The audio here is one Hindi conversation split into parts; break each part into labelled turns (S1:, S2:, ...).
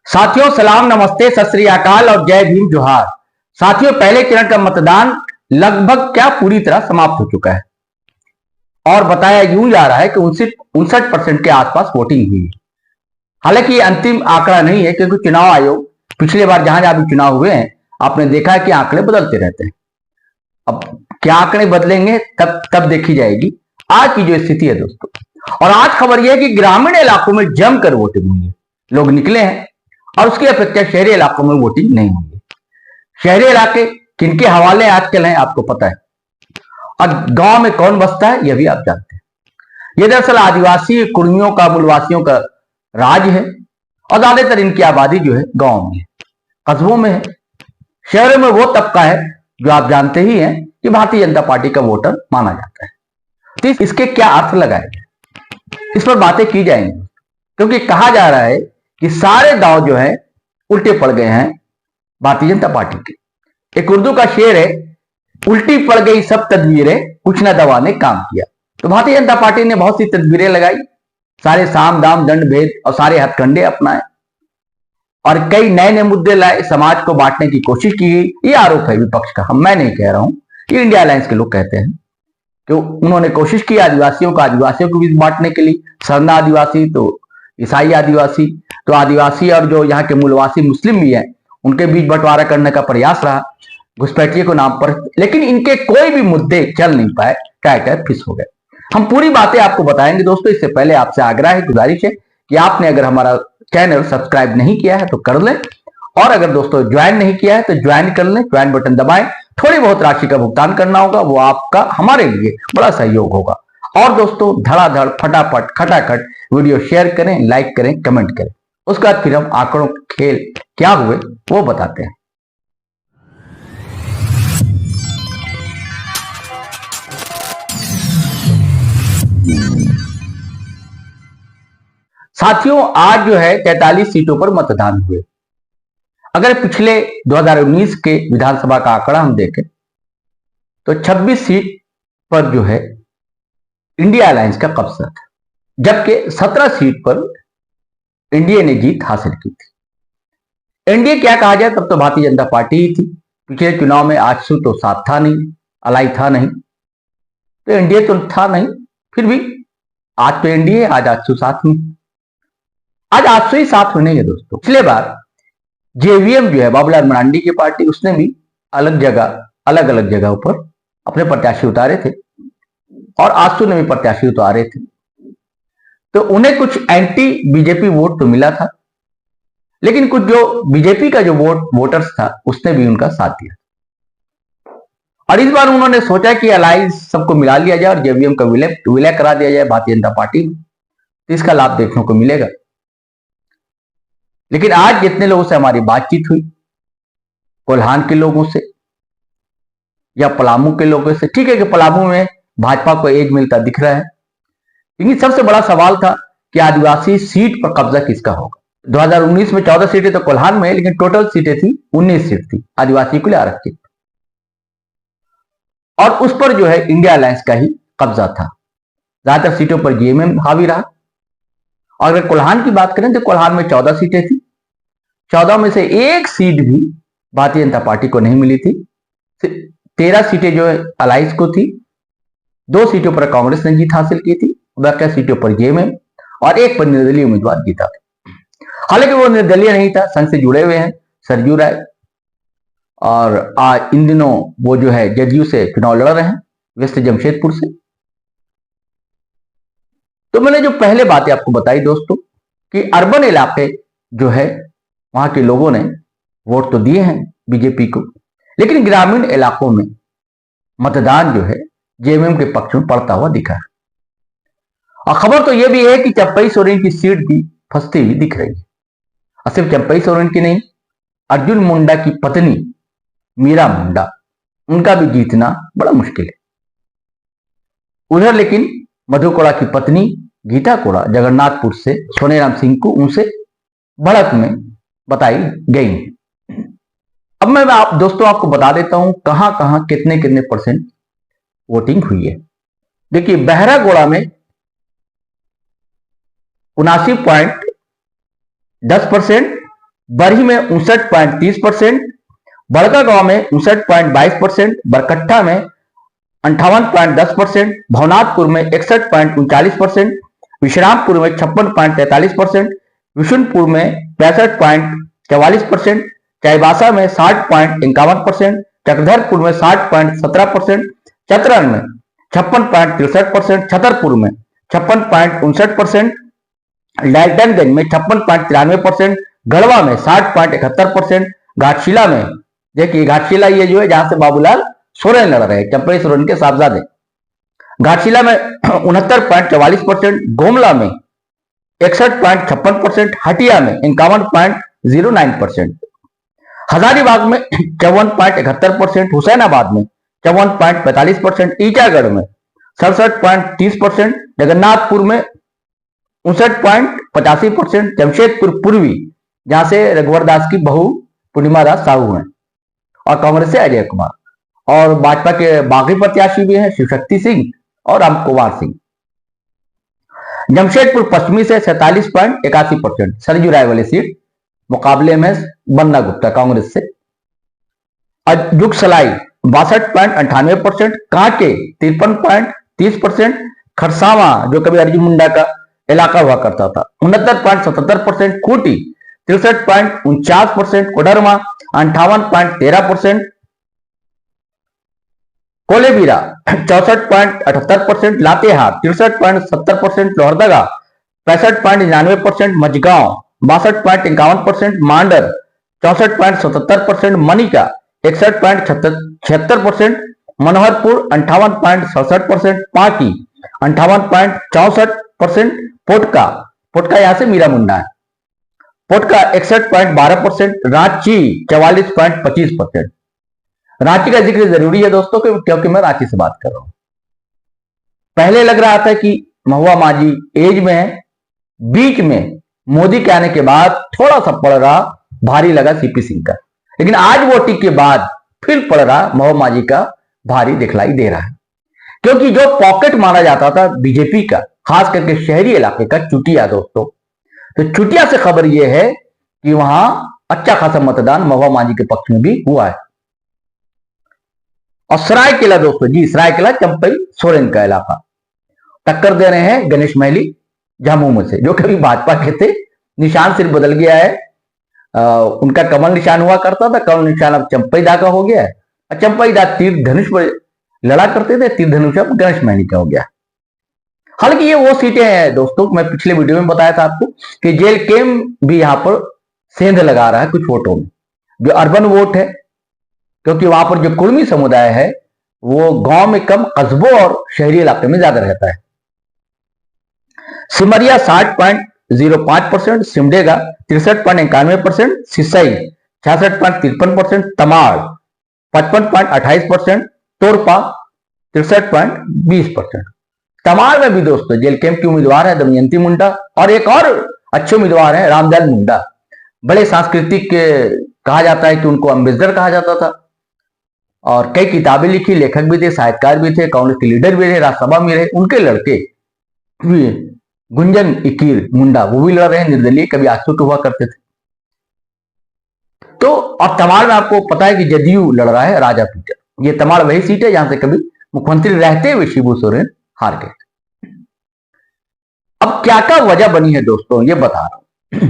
S1: साथियों सलाम, नमस्ते, सत श्री अकाल और जय भीम जोहार। साथियों, पहले चरण का मतदान लगभग क्या पूरी तरह समाप्त हो चुका है और बताया यूं जा रहा है कि 59% के आसपास वोटिंग हुई है। हालांकि ये अंतिम आंकड़ा नहीं है, क्योंकि चुनाव आयोग पिछले बार जहां जहां भी चुनाव हुए हैं आपने देखा है कि आंकड़े बदलते रहते हैं। अब क्या आंकड़े बदलेंगे तब तब देखी जाएगी। आज की जो स्थिति है दोस्तों, और आज खबर यह है कि ग्रामीण इलाकों में जमकर वोटिंग हुई है, लोग निकले हैं, और उसकी अपेक्षा शहरी इलाकों में वोटिंग नहीं हुई है। शहरी इलाके किनके हवाले आजकल हैं आपको पता है, और गांव में कौन बसता है यह भी आप जानते हैं। यह दरअसल आदिवासी कुर्मियों का, मूलवासियों का राज है, और ज्यादातर इनकी आबादी जो है गांव में है, कस्बों में है। शहरों में वो तबका है जो आप जानते ही हैं कि भारतीय जनता पार्टी का वोटर माना जाता है। तो इसके क्या अर्थ लगाए, इस पर बातें की जाएंगी, क्योंकि कहा जा रहा है कि सारे दांव जो है उल्टे पड़ गए हैं भारतीय जनता पार्टी के। एक उर्दू का शेर है, उल्टी पड़ गई सब तदबीरें, कुछ ना दवा ने काम किया। तो भारतीय जनता पार्टी ने बहुत सी तदबीरें लगाई, सारे साम दाम दंड भेद और सारे हथकंडे अपनाए, और कई नए नए मुद्दे लाए, समाज को बांटने की कोशिश की गई। ये आरोप है विपक्ष का, मैं नहीं कह रहा हूं, ये इंडिया अलायंस के लोग कहते हैं कि उन्होंने कोशिश की आदिवासियों को भी बांटने के लिए। सरना आदिवासी तो ईसाई आदिवासी, तो आदिवासी और जो यहाँ के मूलवासी मुस्लिम भी हैं उनके बीच बंटवारा करने का प्रयास रहा घुसपैठिए को नाम पर, लेकिन इनके कोई भी मुद्दे चल नहीं पाए, टाइट फिस हो गए। हम पूरी बातें आपको बताएंगे दोस्तों। इससे पहले आपसे आग्रह है, गुजारिश है कि आपने अगर हमारा चैनल सब्सक्राइब नहीं किया है तो कर लें, और अगर दोस्तों ज्वाइन नहीं किया है तो ज्वाइन कर लें, ज्वाइन बटन दबाएं। थोड़ी बहुत राशि का भुगतान करना होगा, वो आपका हमारे लिए बड़ा सहयोग होगा। और दोस्तों धड़ाधड़ फटाफट खटाखट वीडियो शेयर करें, लाइक करें, कमेंट करें। उसके बाद फिर हम आंकड़ों के खेल क्या हुए वो बताते हैं। साथियों, आज जो है 43 सीटों पर मतदान हुए। अगर पिछले 2019 के विधानसभा का आंकड़ा हम देखें तो 26 सीट पर जो है इंडिया अलायंस का कब्जा था, जबकि 17 सीट पर एनडीए ने जीत हासिल की थी। एनडीए क्या कहा जाए, तब तो भारतीय जनता पार्टी ही थी। पिछले चुनाव में आजसू तो साथ था नहीं, अलाई था नहीं, तो एनडीए तो था नहीं, फिर भी आज तो एनडीए, आज आजसू साथ में। आज आजसू ही साथ में नहीं है दोस्तों। पिछले बार जेवीएम जो है बाबूलाल मरांडी की पार्टी, उसने भी अलग अलग जगह पर अपने प्रत्याशी उतारे थे, और आजसू ने भी प्रत्याशी उतारे थे, तो उन्हें कुछ एंटी बीजेपी वोट तो मिला था, लेकिन कुछ जो बीजेपी का जो वोटर्स था उसने भी उनका साथ दिया। और इस बार उन्होंने सोचा कि अलायंस सबको मिला लिया जाए और जेवीएम का विलय करा दिया जाए भारतीय जनता पार्टी में, तो इसका लाभ देखने को मिलेगा। लेकिन आज जितने लोगों से हमारी बातचीत हुई, कोल्हान के लोगों से या पलामू के लोगों से, ठीक है कि पलामू में भाजपा को एज मिलता दिख रहा है, लेकिन सबसे बड़ा सवाल था कि आदिवासी सीट पर कब्जा किसका होगा। 2019 में 14 सीटें तो कोल्हान में, लेकिन टोटल सीटें थी 19 सीट थी आदिवासी को ले आरक्षित, और उस पर जो है इंडिया अलायंस का ही कब्जा था। ज्यादातर सीटों पर जेएमएम हावी रहा। और अगर कोल्हान की बात करें तो कोल्हान में 14 सीटें थी, 14 में से एक सीट भी भारतीय जनता पार्टी को नहीं मिली थी। 13 सीटें जो अलायंस को थी, 2 सीटों पर कांग्रेस ने जीत हासिल की थी, बाकी सीटों पर जेएमएम, और एक पर निर्दलीय उम्मीदवार जीता था। हालांकि वो निर्दलीय नहीं था, संघ से जुड़े हुए हैं सरजू राय, और आज इन दिनों वो जो है जदयू से चुनाव लड़ रहे हैं वेस्ट जमशेदपुर से। तो मैंने जो पहले बातें आपको बताई दोस्तों कि अर्बन इलाके जो है वहां के लोगों ने वोट तो दिए हैं बीजेपी को, लेकिन ग्रामीण इलाकों में मतदान जो है जेएमएम के पक्ष में पड़ता हुआ दिखा है। और खबर तो यह भी है कि चंपई सोरेन की सीट भी फंसती हुई दिख रही है, और सिर्फ चंपई सोरेन की नहीं, अर्जुन मुंडा की पत्नी मीरा मुंडा, उनका भी जीतना बड़ा मुश्किल है। उधर लेकिन मधु कोड़ा की पत्नी गीता कोड़ा जगन्नाथपुर से सोनेराम सिंह को उनसे बढ़त में बताई गई। अब मैं दोस्तों आपको बता देता हूं कहां कहां कितने कितने परसेंट वोटिंग हुई है। देखिए, बहरागोड़ा में 79.10%, बरही में 59.30%, बड़कागांव में 59.22%, बरकट्ठा में 58.10%, भवनाथपुर में 61.39%, विश्रामपुर में 56.43%, विशुनपुर में 65.44%, चाईबासा में 60.51%, चक्रधरपुर में 60.17%, चतरन में 56.63%, छतरपुर में 56.59%, डाल्टनगंज में 56.93%, गढ़वा में 60.71%, घाटशिला में, देखिए घाटशिला ये जो है जहां से बाबूलाल सोरेन लड़ रहे हैं, चंपई सोरेन के साहबजादे, घाटशिला में 69.44%, गोमला में 61.56%, हटिया में 51.09%, हजारीबाग में 54.71%, हुसैनाबाद में 54.45%, ईटागढ़ में 67.30%, जगन्नाथपुर में 59.85%, जमशेदपुर पूर्वी जहां से रघुवर दास की बहू पूर्णिमा दास साहू हैं, और कांग्रेस से अजय कुमार, और भाजपा के बागी प्रत्याशी भी हैं शिवशक्ति सिंह और राम कुमार सिंह। जमशेदपुर पश्चिमी से 47.81%, सरजू राय वाली सीट मुकाबले में बन्ना गुप्ता कांग्रेस से, जुगसलाई 62.98%, कांके 53.30%, खरसावा जो कभी अर्जुन मुंडा का इलाका हुआ करता था 69.77%, खूंटी 63.49%, कोडरमा 58.13%, कोलेबिरा 64.78%, लातेहार 63.70%, लोहरदगा 65.99%, मझगांव 62.51%, मांडर 64.77%, मनिका 61.76%, मनोहरपुर 58.67%, पाकी 58.64%, पोटका यहां से मीरा मुंडा है, पोटका 61.12%, रांची 44.25%। रांची का जिक्र जरूरी है दोस्तों क्योंकि मैं रांची से बात कर रहा हूं। पहले लग रहा था कि महुआ माझी एज में है, बीच में मोदी के आने के बाद थोड़ा सा पड़ रहा भारी लगा सीपी सिंह का, लेकिन आज वोटिंग के बाद फिर पड़ रहा महुआ माझी का भारी दिखलाई दे रहा है, क्योंकि जो पॉकेट माना जाता था बीजेपी का, खास करके शहरी इलाके का, चुटिया दोस्तों, तो चुटिया से खबर यह है कि वहां अच्छा खासा मतदान महुआ माझी के पक्ष में भी हुआ है। और सरायकेला दोस्तों, जी सरायकेला चंपई सोरेन का इलाका, टक्कर दे रहे हैं गणेश महली झामुमो से, जो कभी भाजपा के थे, निशान सिर्फ बदल गया है, उनका कमल निशान हुआ करता था, कमल निशान अब चंपई दा का हो गया है, और चंपई दा तीर धनुष पर लड़ा करते थे, तीर धनुष अब गणेश महली का हो गया। हालांकि ये वो सीटें हैं दोस्तों, मैं पिछले वीडियो में बताया था आपको कि जेल केम भी यहां पर सेंध लगा रहा है कुछ वोटों में, जो अर्बन वोट है, क्योंकि वहां पर जो कुर्मी समुदाय है वो गांव में कम, कस्बों और शहरी इलाके में ज्यादा रहता है। सिमरिया 60.05%, सिमडेगा 63.91%, सिसई 66.53%, तमाड़ 55.28%, तोरपा 63.20%। तमाड़ में भी दोस्तों जेल कैंप की उम्मीदवार है दमयंती मुंडा, और एक और अच्छे उम्मीदवार है रामदयाल मुंडा, बड़े सांस्कृतिक कहा जाता है कि उनको अम्बेसडर कहा जाता था, और कई किताबें लिखी, लेखक भी थे, साहित्यकार भी थे, कांग्रेस के लीडर भी रहे, राज्यसभा में रहे। उनके लड़के भी गुंजन इकीर मुंडा, वो भी लड़ रहे हैं निर्दलीय, कभी आसुट हुआ करते थे। तो अब तमाड़ में आपको पता है कि जदयू लड़ रहा है राजा पीटर, ये तमाड़ वही सीट है जहां से कभी मुख्यमंत्री रहते हुए शिबू सोरेन हार गए। अब क्या क्या वजह बनी है दोस्तों, ये बता रहा हूं।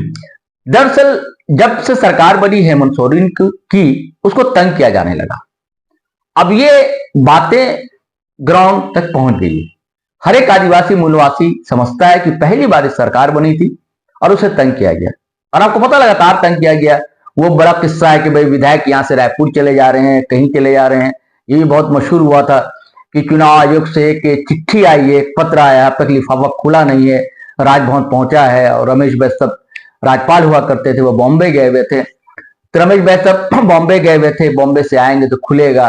S1: दरअसल जब से सरकार बनी हेमंत सोरेन की, उसको तंग किया जाने लगा। अब ये बातें ग्राउंड तक पहुंच गई है, हर एक आदिवासी मूलवासी समझता है कि पहली बार इस सरकार बनी थी और उसे तंग किया गया, और आपको पता लगातार तंग किया गया। वो बड़ा किस्सा है कि भाई विधायक यहां से रायपुर चले जा रहे हैं, कहीं चले जा रहे हैं, ये भी बहुत मशहूर हुआ था कि चुनाव आयोग से एक चिट्ठी आई है, एक पत्र आया, अब तक लिफाफा खुला नहीं है, राजभवन पहुंचा है, और रमेश बैस राज्यपाल हुआ करते थे, वो बॉम्बे गए हुए थे, तो रमेश बैस बॉम्बे गए हुए थे, बॉम्बे से आएंगे तो खुलेगा।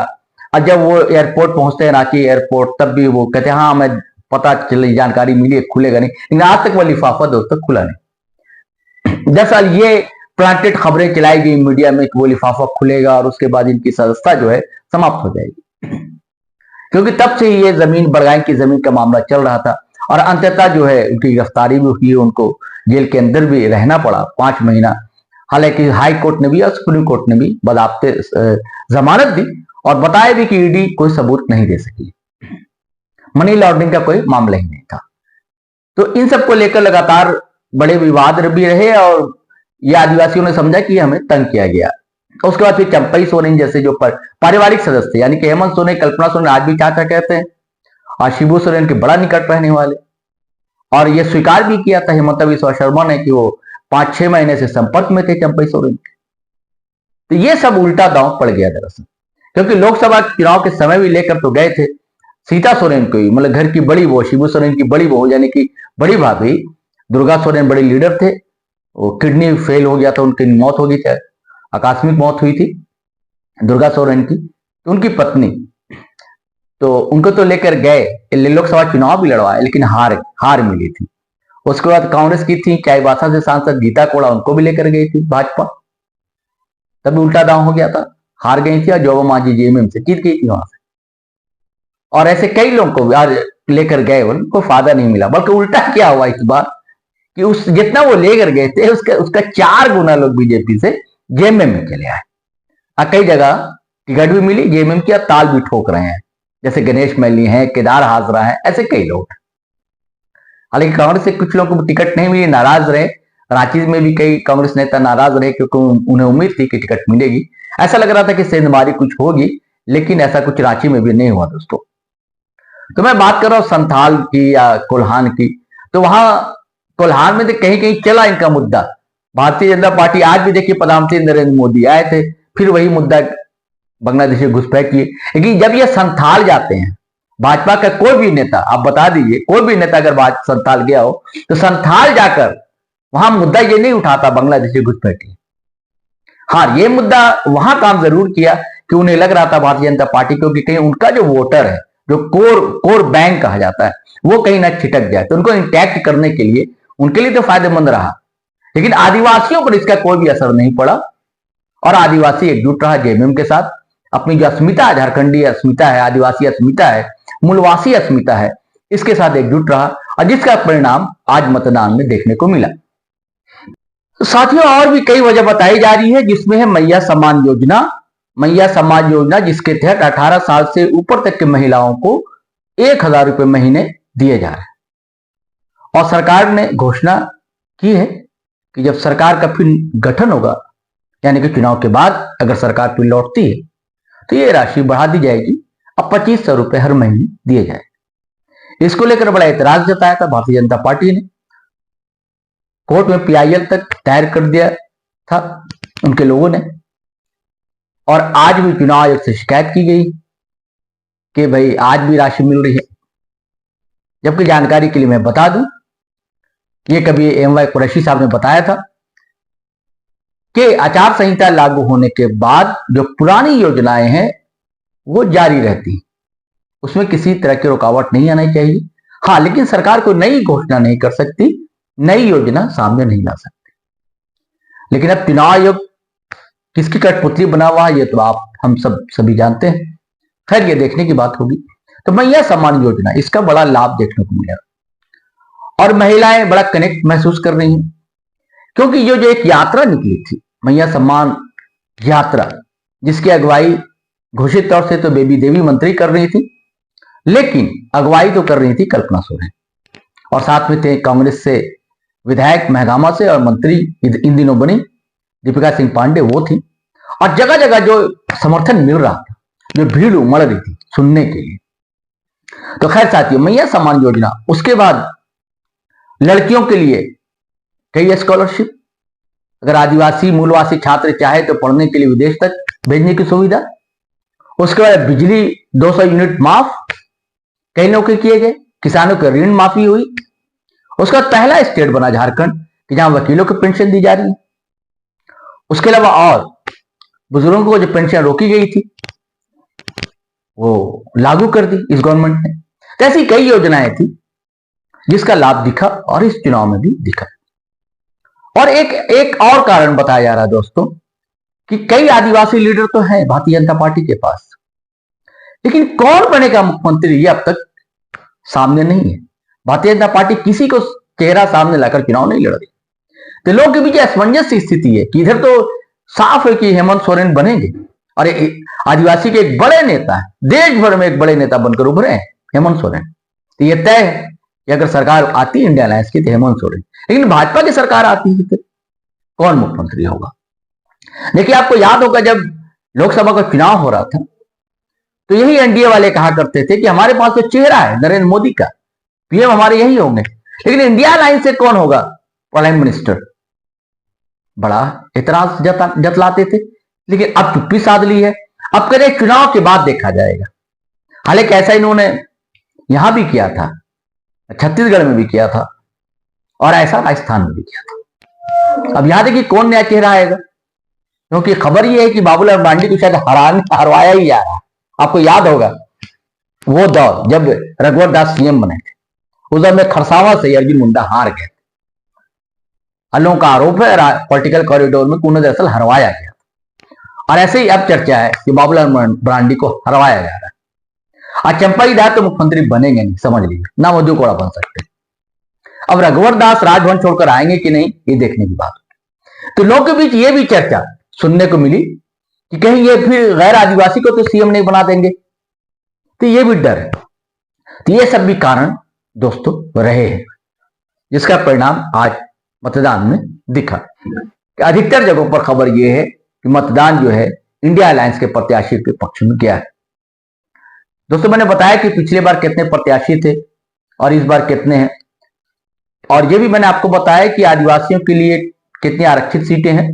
S1: और जब वो एयरपोर्ट पहुंचते हैं, रांची एयरपोर्ट, तब भी वो कहते हैं हाँ हमें पता चली, जानकारी मिली, खुलेगा नहीं, लेकिन आज तक वो लिफाफा दोस्तों खुला नहीं। दरअसल ये प्लांटेड खबरें चलाई गई मीडिया में कि वो लिफाफा खुलेगा और उसके बाद इनकी सदस्यता जो है समाप्त हो जाएगी, क्योंकि तब से ये जमीन बड़गाई की जमीन का मामला चल रहा था, और अंततः जो है उनकी गिरफ्तारी भी हुई, उनको जेल के अंदर भी रहना पड़ा 5 महीना, हालांकि हाई कोर्ट ने भी और सुप्रीम कोर्ट ने भी बाज़ाब्ते जमानत दी और बताया भी कि ईडी कोई सबूत नहीं दे सकी, मनी लॉन्ड्रिंग का कोई मामला ही नहीं था। तो इन सब को लेकर लगातार बड़े विवाद भी रहे और ये आदिवासियों ने समझा कि हमें तंग किया गया। उसके बाद फिर चंपई सोरेन जैसे जो पारिवारिक सदस्य यानी कि हेमंत सोरेन, कल्पना सोरेन आज भी चाचा कहते हैं और शिबू सोरेन के बड़ा निकट रहने वाले, और ये स्वीकार भी किया था हेमंत बिस्वा शर्मा ने कि वो 5-6 महीने से संपर्क में थे चंपई सोरेन के। तो ये सब उल्टा दांव पड़ गया दरअसल, क्योंकि लोकसभा चुनाव के समय भी लेकर तो गए थे सीता सोरेन को ही, मतलब घर की बड़ी बहू, शिबू सोरेन की बड़ी बहू यानी कि बड़ी भाभी दुर्गा सोरेन बड़े लीडर थे। वो किडनी फेल हो गया था, उनकी मौत हो गई थी, आकस्मिक मौत हुई थी दुर्गा सोरेन की, तो उनकी पत्नी, तो उनको तो लेकर गए, लोकसभा चुनाव भी लड़वाए लेकिन हार मिली थी। उसके बाद कांग्रेस की थी चाईबासा से सांसद गीता कोड़ा, उनको भी लेकर गई थी भाजपा, तभी उल्टा दांव हो गया था, हार गई थी और जोबा मांझी जेएमएम से जीत गई थी वहां से। और ऐसे कई लोगों को लेकर गए, उनको फायदा नहीं मिला, बल्कि उल्टा क्या हुआ इस बार कि उस जितना वो लेकर गए थे उसका 4 गुना लोग बीजेपी से जेएमएम में चले आए। कई जगह टिकट भी मिली जेएमएम की, ताल भी ठोक रहे हैं, जैसे गणेश मैली है, केदार हाजरा है, ऐसे कई लोग। हालांकि कांग्रेस से कुछ लोगों को टिकट नहीं मिली, नाराज रहे। रांची में भी कई कांग्रेस नेता नाराज रहे क्योंकि उन्हें उम्मीद थी कि टिकट मिलेगी। ऐसा लग रहा था कि सेंधमारी कुछ होगी, लेकिन ऐसा कुछ रांची में भी नहीं हुआ दोस्तों। तो मैं बात कर रहा हूं संथाल की या कोल्हान की, तो वहां कोल्हान में तो कहीं कहीं चला इनका मुद्दा। भारतीय जनता पार्टी आज भी देखिए, प्रधानमंत्री नरेंद्र मोदी आए थे, फिर वही मुद्दा बांग्लादेश में घुसपैठ किए। लेकिन जब ये संथाल जाते हैं, भाजपा का कोई भी नेता, आप बता दीजिए, कोई भी नेता अगर संथाल गया हो तो संथाल जाकर वहां मुद्दा ये नहीं उठाता बांग्लादेश से घुसपैठी। हाँ, ये मुद्दा वहां काम जरूर किया कि उन्हें लग रहा था भारतीय जनता पार्टी को कि कहीं उनका जो वोटर है, जो कोर बैंक कहा जाता है, वो कहीं ना छिटक जाए, तो उनको इंटैक्ट करने के लिए उनके लिए तो फायदेमंद रहा। लेकिन आदिवासियों पर इसका कोई भी असर नहीं पड़ा और आदिवासी एकजुट रहा जेएमएम के साथ। अपनी जो अस्मिता है, झारखंडी अस्मिता है, आदिवासी अस्मिता है, मूलवासी अस्मिता है, इसके साथ एकजुट रहा और जिसका परिणाम आज मतदान में देखने को मिला। साथियों, और भी कई वजह बताई जा रही है, जिसमें है मैया सम्मान योजना। मैया सम्मान योजना जिसके तहत 18 साल से ऊपर तक के महिलाओं को 1000 रुपए महीने दिए जा रहे हैं। और सरकार ने घोषणा की है कि जब सरकार का फिर गठन होगा, यानी कि चुनाव के बाद अगर सरकार फिर लौटती है, तो ये राशि बढ़ा दी जाएगी, अब 2500 रुपए हर महीने दिए जाएंगे। इसको लेकर बड़ा एतराज जताया था भारतीय जनता पार्टी ने, कोर्ट में पीआईएल तक दायर कर दिया था उनके लोगों ने, और आज भी चुनाव आयोग से शिकायत की गई कि भाई आज भी राशि मिल रही है। जबकि जानकारी के लिए मैं बता दूं, ये कभी एमवाई कुरैशी साहब ने बताया था कि आचार संहिता लागू होने के बाद जो पुरानी योजनाएं हैं वो जारी रहती, उसमें किसी तरह की रुकावट नहीं आनी चाहिए। हाँ, लेकिन सरकार को नई घोषणा नहीं कर सकती, नई योजना सामने नहीं ला सकती। लेकिन अब चुनाव आयोग किसकी कठपुतली बना हुआ है, ये तो आप हम सभी जानते हैं। खैर, ये देखने की बात होगी। तो मैया सम्मान योजना, इसका बड़ा लाभ देखने को मिलेगा और महिलाएं बड़ा कनेक्ट महसूस कर रही हैं, क्योंकि ये जो एक यात्रा निकली थी, मैया सम्मान यात्रा, जिसकी अगुवाई घोषित तौर से तो बेबी देवी मंत्री कर रही थी, लेकिन अगुवाई तो कर रही थी कल्पना सोरेन, और साथ में थे कांग्रेस से विधायक महगामा से, और मंत्री इन दिनों बनी दीपिका सिंह पांडे, वो थी। और जगह जगह जो समर्थन मिल रहा था, जो भीड़ उमड़ रही थी सुनने के लिए। तो खैर साथियों, मैया सम्मान योजना, उसके बाद लड़कियों के लिए कई स्कॉलरशिप, अगर आदिवासी मूलवासी छात्र चाहे तो पढ़ने के लिए विदेश तक भेजने की सुविधा। उसके बाद बिजली 200 यूनिट माफ कई लोगों के किए गए, किसानों के ऋण माफी हुई। उसका पहला स्टेट बना झारखंड कि जहां वकीलों को पेंशन दी जा रही है। उसके अलावा और बुजुर्गों को जो पेंशन रोकी गई थी वो लागू कर दी इस गवर्नमेंट ने। तो ऐसी कई योजनाएं थी जिसका लाभ दिखा और इस चुनाव में भी दिखा। और एक और कारण बताया जा रहा है दोस्तों कि कई आदिवासी लीडर तो हैं भारतीय जनता पार्टी के पास, लेकिन कौन बनेगा मुख्यमंत्री ये अब तक सामने नहीं है। भारतीय जनता पार्टी किसी को चेहरा सामने लाकर चुनाव नहीं लड़ रही। तो लोगों के बीच असमंजस की स्थिति है कि इधर तो साफ है कि हेमंत सोरेन बनेंगे और आदिवासी के एक बड़े नेता है, देश भर में एक बड़े नेता बनकर उभरे हैं हेमंत सोरेन। तो ये तय है कि अगर सरकार आती है इंडिया अलायंस की तो हेमंत सोरेन, लेकिन भाजपा की सरकार आती है तो कौन मुख्यमंत्री होगा? देखिए, आपको याद होगा जब लोकसभा का चुनाव हो रहा था तो यही एनडीए वाले कहा करते थे कि हमारे पास तो चेहरा है नरेंद्र मोदी का, पीएम हमारे यही होंगे, लेकिन इंडिया अलायंस से कौन होगा प्राइम मिनिस्टर? बड़ा एतराज जतलाते थे। लेकिन अब चुप्पी साध ली है, अब कह रहे चुनाव के बाद देखा जाएगा। हालांकि ऐसा इन्होंने यहां भी किया था, छत्तीसगढ़ में भी किया था और ऐसा राजस्थान में भी किया था। अब यहां देखिए कौन नया चेहरा आएगा, क्योंकि खबर यह है कि बाबूलाल मरांडी को शायद हरवाया ही जा रहा है। आपको याद होगा वो दौर जब रघुवर दास सीएम बने थे, उस दौर में खरसावा से अर्जुन मुंडा हार गए। लोगों का आरोप है पॉलिटिकल कॉरिडोर में उन्हें दरअसल हरवाया गया और ऐसे ही अब चर्चा है कि बाबूलाल मरांडी को हरवाया जा रहा है। आज चंपाई दास तो मुख्यमंत्री बनेंगे नहीं, समझ लीजिए, ना मधु कोड़ा बन सकते। अब रघुवर दास राजभवन छोड़कर आएंगे कि नहीं, ये देखने की बात। तो लोगों के बीच ये भी चर्चा सुनने को मिली कि कहीं ये फिर गैर आदिवासी को तो सीएम नहीं बना देंगे, तो ये भी डर है। तो ये सब भी कारण दोस्तों रहे हैं, जिसका परिणाम आज मतदान में दिखा। अधिकतर जगहों पर खबर यह है कि मतदान जो है इंडिया अलायंस के प्रत्याशी के पक्ष में गया है। दोस्तों, मैंने बताया कि पिछले बार कितने प्रत्याशी थे और इस बार कितने हैं, और यह भी मैंने आपको बताया कि आदिवासियों के लिए कितनी आरक्षित सीटें हैं।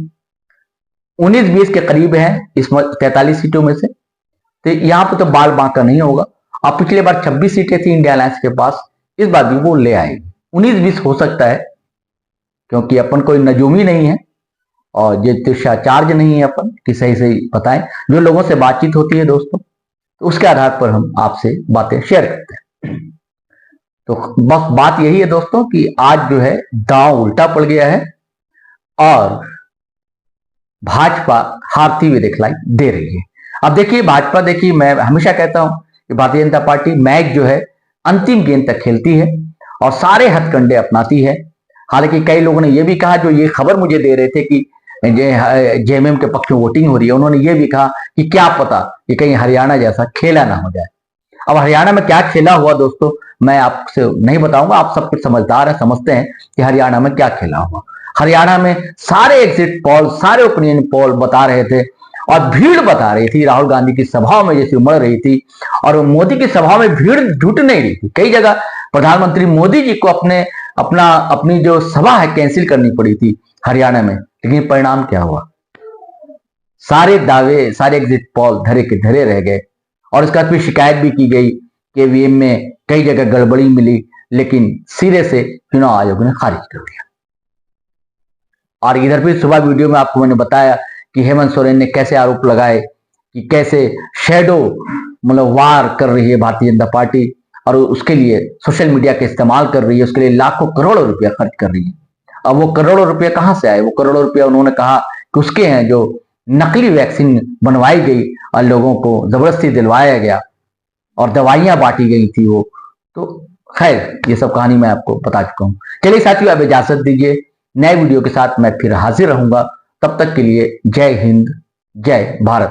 S1: 19-20 के करीब हैं इस 43 सीटों में से। तो यहां पर तो बाल बांका नहीं होगा। अब पिछले बार 26 सीटें थी इंडिया अलायंस के पास, इस बार भी वो ले आएगी। 19-20 हो सकता है, क्योंकि अपन कोई नजूमी नहीं है और ये तुषाचार्य नहीं है अपन कि सही सही बताएं। जो लोगों से बातचीत होती है दोस्तों, तो उसके आधार पर हम आपसे बातें शेयर करते हैं। तो बस बात यही है दोस्तों कि आज जो है दांव उल्टा पड़ गया है और भाजपा हारती हुई दिखलाई दे रही है। अब देखिए भाजपा, देखिए मैं हमेशा कहता हूं कि भारतीय जनता पार्टी मैच जो है अंतिम गेंद तक खेलती है और सारे हथकंडे अपनाती है। हालांकि कई लोगों ने यह भी कहा, जो ये खबर मुझे दे रहे थे कि जेएमएम के पक्ष में वोटिंग हो रही है, उन्होंने ये भी कहा कि क्या पता कि कहीं हरियाणा जैसा खेला ना हो जाए। अब हरियाणा में क्या खेला हुआ दोस्तों मैं आपसे नहीं बताऊंगा, आप सब कुछ समझदार है, समझते हैं कि हरियाणा में क्या खेला हुआ। हरियाणा में सारे एग्जिट पोल, सारे ओपिनियन पोल बता रहे थे और भीड़ बता रही थी राहुल गांधी की सभाओं में जैसे उमड़ रही थी, और मोदी की सभाओं में भीड़ जुट नहीं रही थी। कई जगह प्रधानमंत्री मोदी जी को अपनी जो सभा है कैंसिल करनी पड़ी थी हरियाणा में। लेकिन परिणाम क्या हुआ? सारे दावे, सारे एग्जिट पोल धरे के धरे रह गए और इसका फिर शिकायत भी की गई कि ईवीएम में कई जगह गड़बड़ी मिली, लेकिन सिरे से चुनाव आयोग ने खारिज कर दिया। और इधर भी सुबह वीडियो में आपको मैंने बताया कि हेमंत सोरेन ने कैसे आरोप लगाए कि कैसे शैडो वार कर रही है भारतीय जनता पार्टी और उसके लिए सोशल मीडिया का इस्तेमाल कर रही है, उसके लिए लाखों करोड़ों रुपया खर्च कर रही है। अब वो करोड़ों रुपया कहां से आए? वो करोड़ों रुपया उन्होंने कहा कि उसके हैं जो नकली वैक्सीन बनवाई गई और लोगों को जबरदस्ती दिलवाया गया और दवाइयां बांटी गई थी वो। तो खैर ये सब कहानी मैं आपको बता चुका हूं। चलिए साथियों, अब इजाजत दीजिए, नए वीडियो के साथ मैं फिर हाजिर रहूंगा। तब तक के लिए जय हिंद, जय भारत।